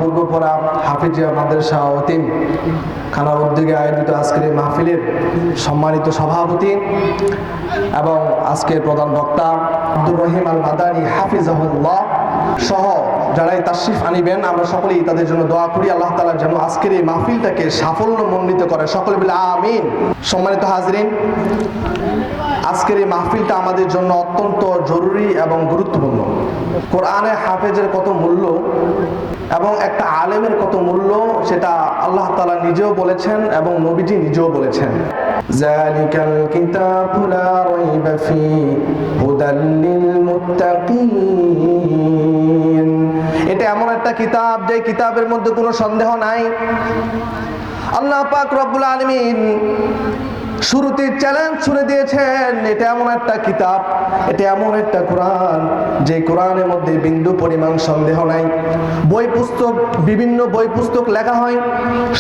পূর্বপরা হাফিজিয়া মাদ্রাসা অতিম খানার উদ্যোগে আয়োজিত আজকের এই মাহফিলের সম্মানিত সভাপতি এবং আজকের প্রধান বক্তা আব্দুর রহিম আল মাদানী হাফিজাহুল্লাহ সহ যারাই তাশরিফ আনিবেন, আমরা সকলেই তাদের জন্য দোয়া করি আল্লাহ তাআলা যেন আজকের এই মাহফিলটাকে সাফল্যমণ্ডিত করে। সকলে বলে আমিন। সম্মানিত হাজরিন, আজকের এই মাহফিলটা আমাদের জন্য অত্যন্ত জরুরি এবং গুরুত্বপূর্ণ। কোরআনে হাফেজের কত মূল্য এবং একটা আলেমের কত মূল্য সেটা আল্লাহ তাআলা নিজেও বলেছেন এবং নবীজি নিজেও বলেছেন। যালিকাল কিতাবু লা রাইবা ফীহি হুদাল লিল মুত্তাকিন। এটা এমন একটা কিতাব যে কিতাবের মধ্যে কোনো সন্দেহ নাই। আল্লাহ পাক রব্বুল আলামিন শুরুতে চ্যালেঞ্জ ছুড়ে দিয়েছেন, এটা এমন একটা কিতাব, এটা এমন একটা কোরআন যে কোরআনের মধ্যে বিন্দু পরিমাণ সন্দেহ নাই। বই পুস্তক, বিভিন্ন বই পুস্তক লেখা হয়,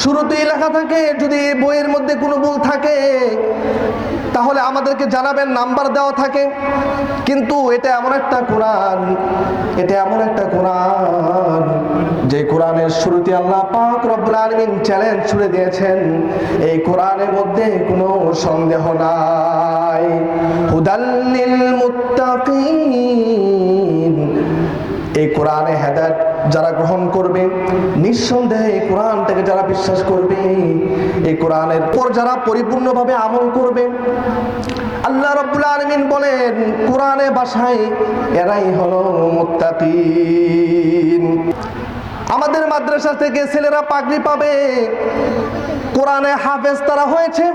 শুরুতেই লেখা থাকে যদি বইয়ের মধ্যে কোনো ভুল থাকে তাহলে আমাদেরকে জানাবেন, নাম্বার দেওয়া থাকে। কিন্তু এটা এমন একটা কোরআন, এটা এমন একটা কোরআন যে কোরআনের শুরুতে আল্লাহ পাক রব্বুল আলামিন চ্যালেঞ্জ ছুড়ে দিয়েছেন, এই কোরআনের মধ্যে কোনো সন্দেহ নাই। হুদাল লিল মুত্তাকিন। এই কোরআনে হেদায়েত যারা গ্রহণ করবে, নিঃসন্দেহে এই কোরআনটাকে যারা বিশ্বাস করবে, এই কোরআনের পর যারা পরিপূর্ণভাবে আমল করবে, আল্লাহ রাব্বুল আলামিন বলেন কোরআনে ভাষায় এরাই হলো মুত্তাকিন। আমাদের মাদ্রাসা থেকে ছেলেরা পাগড়ি পাবে, কোরআনে হাফেজ তারা হয়েছে,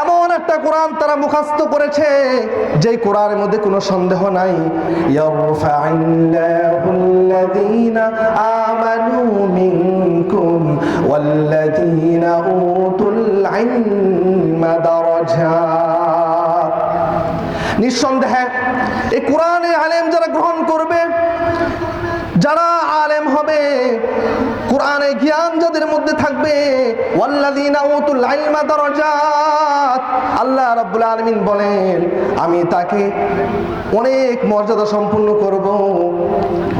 এমন একটা কোরআন তারা মুখস্থ করেছে যে কোরআনের মধ্যে কোনো সন্দেহ নাই। ইয়ারফা'ুল্লাহুল্লাযীনা আমানু মিনকুম ওয়াল্লাযীনা উতুল ইলমা দারাজাত। নিঃসন্দেহে এই কোরআনের আলেম যারা গ্রহণ করবে, যারা আলেম হবে, কোরআনে জ্ঞান যাদের মধ্যে থাকবে, ওয়াল্লাযীনা উতুল ইলমা দারাজাত, আল্লাহ রাব্বুল আলামিন বলেন আমি তাকে অনেক মর্যাদা সম্পন্ন করব।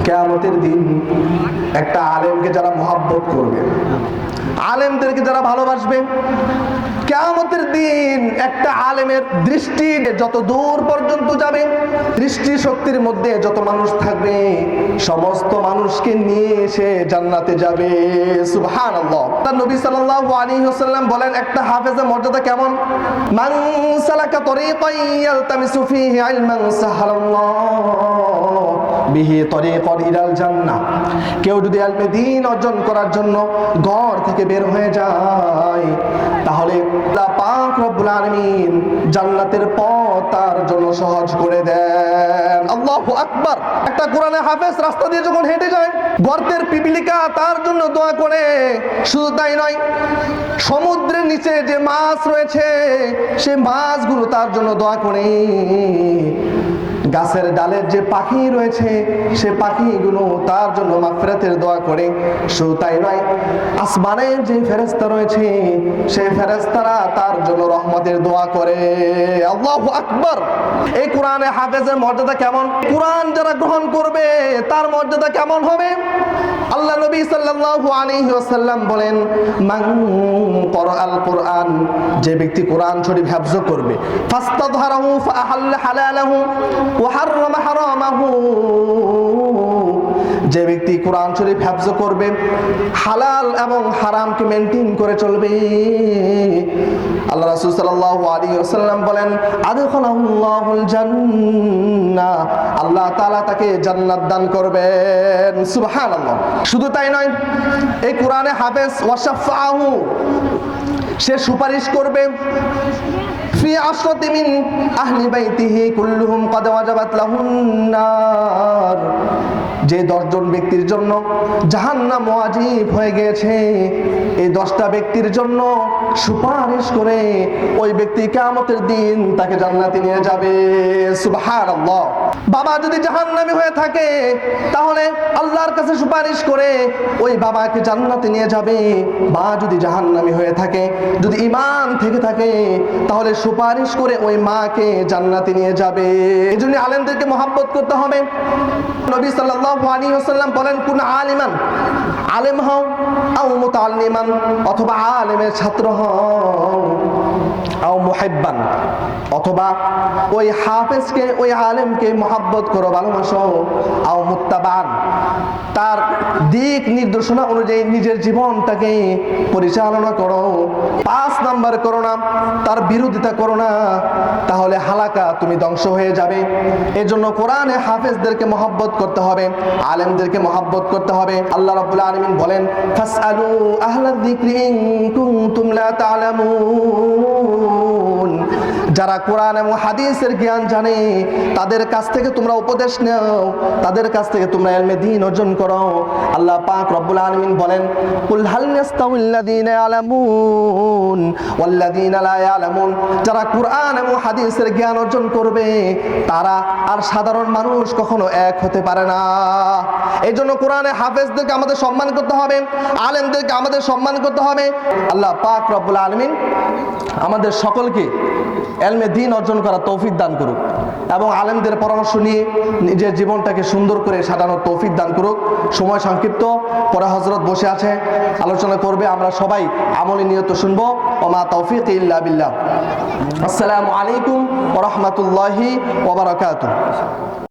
কিয়ামতের দিন একটা আলেমকে যারা মহব্বত করবে, আলেমদেরকে যারা ভালোবাসবে, কিয়ামতের দিন একটা আলেমের দৃষ্টি যত দূর পর্যন্ত যাবে, দৃষ্টি শক্তির মধ্যে যত মানুষ থাকবে, সমস্ত মানুষকে নিয়ে এসে জান্নাতে যাবে। সুবহানাল্লাহ। তার নবী সাল্লাল্লাহু আলাইহি ওয়াসাল্লাম বলেন একটা হাফেজের মর্যাদা কেমন? মান সালাকা তরিকান ইয়ালতামিসু ফীহি ইলমান সাহালাল্লাহু বিহি তরিকান ইলাল জান্নাহ। কেউ যদি ইলমে দ্বীন অর্জন করার জন্য ঘর থেকে বের হয়ে যায়, তাহলে আল্লাহ পাক রব্বুল আলামিন জান্নাতের পথ তার জন্য সহজ করে দেন। আল্লাহু আকবার। একটা কোরআনে হাফেজ রাস্তা দিয়ে যখন হেঁটে যায়, গর্তের পিপিলিকা তার জন্য দোয়া করে। শুধু তাই নয়, সমুদ্রের নিচে যে মাছ রয়েছে সে মাছগুলো তার জন্য দোয়া করে। গাছের ডালের যে পাখি রয়েছে সে পাখিগুলো তার জন্য মাগফিরাতের দোয়া করে। শুধু তাই নয়, আসমানের যে ফেরেশতা রয়েছে সেই ফেরেশতারা তার জন্য রহমতের দোয়া করে। আল্লাহু আকবার। এই কোরআনে হাফেজের মর্যাদা কেমন? কোরআন যারা গ্রহণ করবে তার মর্যাদা কেমন হবে? আল্লাহ নবী সাল্লাল্লাহু আলাইহি ওয়াসাল্লাম বলেন মান ক্বরাআল কুরআন, যে ব্যক্তি কোরআন শরীফ হিফজ করবে, ফাস্তাযহারাহু ফাআহাল্লা হালালাহু ওয়া হাররামা হারামাহু, যে ব্যক্তি কোরআন শরীফ হিফজ করবে, হালাল এবং হারামকে মেইনটেইন করে চলবে, আল্লাহ রাসূল সাল্লাল্লাহু আলাইহি ওয়াসাল্লাম বলেন আদখালাহুল্লাহুল জান্নাহ, আল্লাহ তাআলা তাকে জান্নাত দান করবেন। সুবহানাল্লাহ। শুধু তাই নয়, এই কোরআনে হাফেজ ওয়াশাফাহু, সে সুপারিশ করবে ফি আশরাতি মিন আহলি বাইতিহি কুল্লুহুম ক্বাদ ওয়াজাবাত লাহুন নার, যে 10 জন ব্যক্তির জন্য জাহান্নাম ওয়াজিব হয়ে গেছে, এই 10টা ব্যক্তির জন্য সুপারিশ করে ওই ব্যক্তি কিয়ামতের দিন তাকে জান্নাতে নিয়ে যাবে। সুবহানাল্লাহ। বাবা যদি জাহান্নামী হয়ে থাকে তাহলে আল্লাহর কাছে সুপারিশ করে ওই বাবাকে জান্নাতে নিয়ে যাবে। মা যদি জাহান্নামী হয়ে থাকে, যদি ঈমান থেকে থাকে, তাহলে সুপারিশ করে ওই মাকে জান্নাতে নিয়ে যাবে। এজন্য আলেমদেরকে মহব্বত করতে হবে। নবী সাল্লাল্লাহু সাল্লাল্লাহু আলাইহি ওয়াসাল্লাম বলেন, কুন আলিমান, আলেম হও, আও মুতাআল্লিমান, অথবা আলেমের ছাত্র হও, আও মুহিব্বান, অথবা ওই হাফেজকে, ওই আলেমকে মহব্বত করো, ভালোবাসো, আও মুত্তাবান, তার দিক নির্দেশনা অনুযায়ী নিজের জীবনটাকে পরিচালনা করো। 5 নাম্বার করো না, তার বিরোধিতা করো না, তাহলে হালাকা, তুমি ধ্বংস হয়ে যাবে। এজন্য কোরআনে হাফেজদেরকে মহব্বত করতে হবে, আলেমদেরকে মহব্বত করতে হবে। আল্লাহ রাব্বুল আলামিন বলেন, ফাসআলু আহলায যিকরি ইন কুনতুম লা তা'লামুন, যারা কোরআন এবং হাদিসের জ্ঞান জানে তাদের কাছ থেকে তোমরা উপদেশ নাও, তাদের কাছ থেকে তোমরা ইলমে দ্বীন অর্জন করো। আল্লাহ পাক রব্বুল আলামিন বলেন, কুল হাল ইয়াস্তাউল্লাযীনা ইয়ালামুন ওয়াল্লাযীনা লা ইয়ালামুন, যারা কোরআন এবং হাদিসের জ্ঞান অর্জন করবে তারা আর সাধারণ মানুষ কখনো এক হতে পারে না। এই জন্য কোরআনে হাফেজদেরকে আমাদের সম্মান করতে হবে, আলেমদেরকে আমাদের সম্মান করতে হবে। আল্লাহ পাক রব্বুল আলামিন আমাদের সকলকে ইলমে দ্বীন অর্জন করার তৌফিক দান করুক এবং আলেমদের পরামর্শ নিয়ে নিজের জীবনটাকে সুন্দর করে সাজানোর তৌফিক দান করুক। সময় সংক্ষিপ্ত, পরে হযরত বসে আছে, আলোচনা করবে, আমরা সবাই আমলে নিয়ত শুনবো। ওমা তৌফিক ইল্লা বিল্লাহ। আসসালামু আলাইকুম ওয়া রাহমাতুল্লাহি ওয়া বারাকাতুহু।